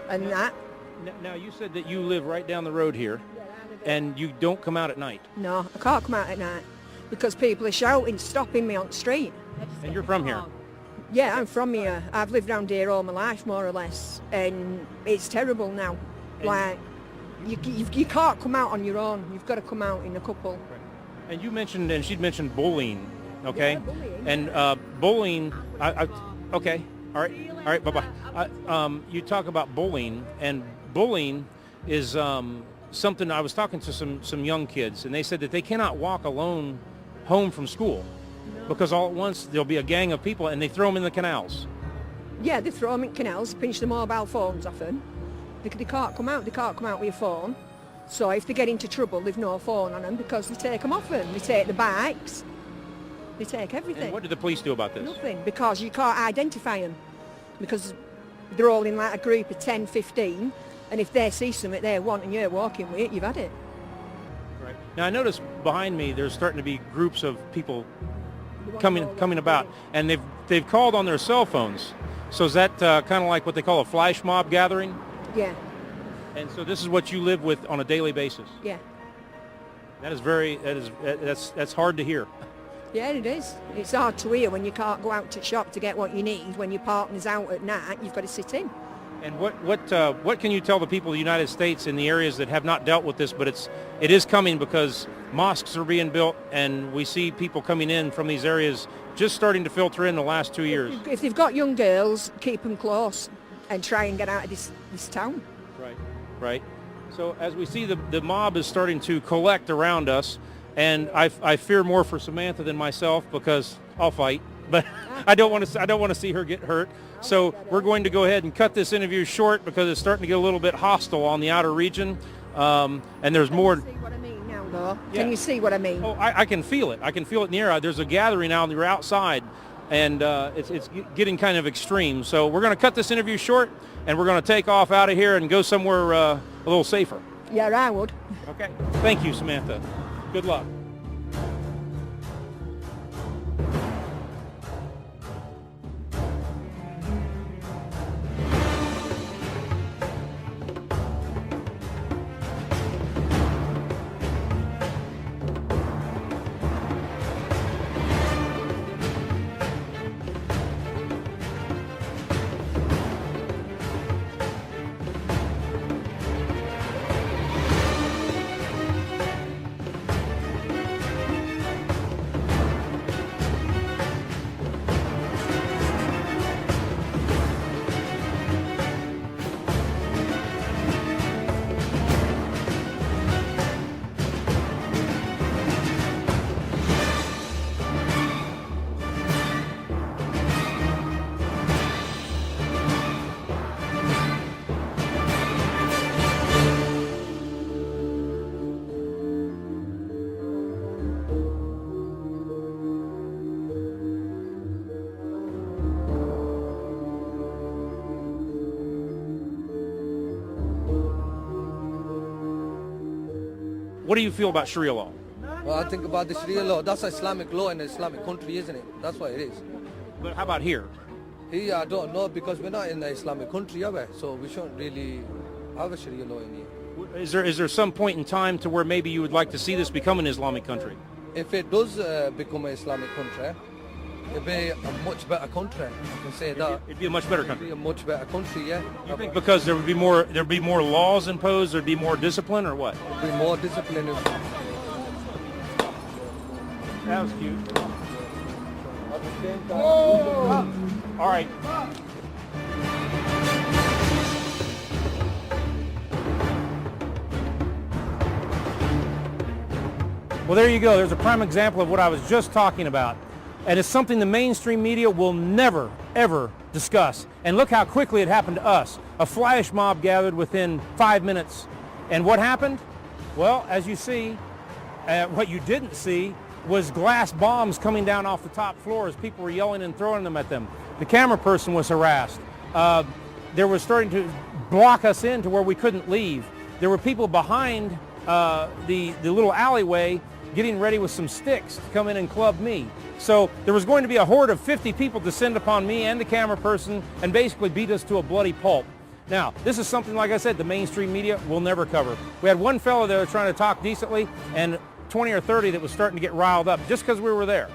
and that. Now, you said that you live right down the road here, and you don't come out at night. No, I can't come out at night because people are shouting, stopping me on the street. And you're from here? Yeah, I'm from here. I've lived around here all my life, more or less, and it's terrible now. Like, you can't come out on your own. You've got to come out in a couple. Right. And you mentioned, and she'd mentioned bullying, okay? Yeah, bullying. And bullying, okay, all right, bye-bye. You talk about bullying, and bullying is something. I was talking to some young kids, and they said that they cannot walk alone home from school because all at once there'll be a gang of people and they throw them in the canals. Yeah, they throw them in canals, pinch the mobile phones off them. They can't come out. They can't come out with a phone. So if they get into trouble, they've no phone on them because they take them off them. They take the bikes. They take everything. And what did the police do about this? Nothing, because you can't identify them. Because they're all in like a group of 10, 15, and if they see something they want and you're walking with it, you've had it. Right. Now I notice behind me there's starting to be groups of people coming about, and they've called on their cell phones. So is that kind of like what they call a flash mob gathering? Yeah. And so this is what you live with on a daily basis? Yeah. That's hard to hear. Yeah, it is. It's hard to hear when you can't go out to shop to get what you need. When your partner's out at night, you've got to sit in. And what can you tell the people of the United States in the areas that have not dealt with this, but it is coming because mosques are being built and we see people coming in from these areas just starting to filter in the last 2 years? If they've got young girls, keep them close and try and get out of this town. Right. So as we see, the mob is starting to collect around us, and I fear more for Samantha than myself because I'll fight, but I don't want to see her get hurt. So we're going to go ahead and cut this interview short because it's starting to get a little bit hostile on the outer region, and there's more. Can you see what I mean now, though? Yeah. Can you see what I mean? Oh, I can feel it. I can feel it in the air. There's a gathering out. You're outside, and it's getting kind of extreme. So we're going to cut this interview short, and we're going to take off out of here and go somewhere a little safer. Yeah, I would. Okay. Thank you, Samantha. Good luck. What do you feel about Sharia law? Well, I think about the Sharia law. That's Islamic law in an Islamic country, isn't it? That's what it is. But how about here? Here, I don't know because we're not in an Islamic country, are we? So we shouldn't really have a Sharia law in here. Is there some point in time to where maybe you would like to see this become an Islamic country? If it does become an Islamic country, it'd be a much better country. I can say that. It'd be a much better It'd country. be a much better country, yeah. You think because there'd be more laws imposed, there'd be more discipline, or what? It'd be more discipline. That was cute. Whoa! All right. Well, there you go. There's a prime example of what I was just talking about. And it's something the mainstream media will never, ever discuss. And look how quickly it happened to us. A flash mob gathered within 5 minutes. And what happened? Well, as you see, what you didn't see was glass bombs coming down off the top floor as people were yelling and throwing them at them. The camera person was harassed. They were starting to block us in to where we couldn't leave. There were people behind the little alleyway getting ready with some sticks to come in and club me. So there was going to be a horde of 50 people descend upon me and the camera person and basically beat us to a bloody pulp. Now, this is something, like I said, the mainstream media will never cover. We had one fellow there trying to talk decently and 20 or 30 that was starting to get riled up just because we were there.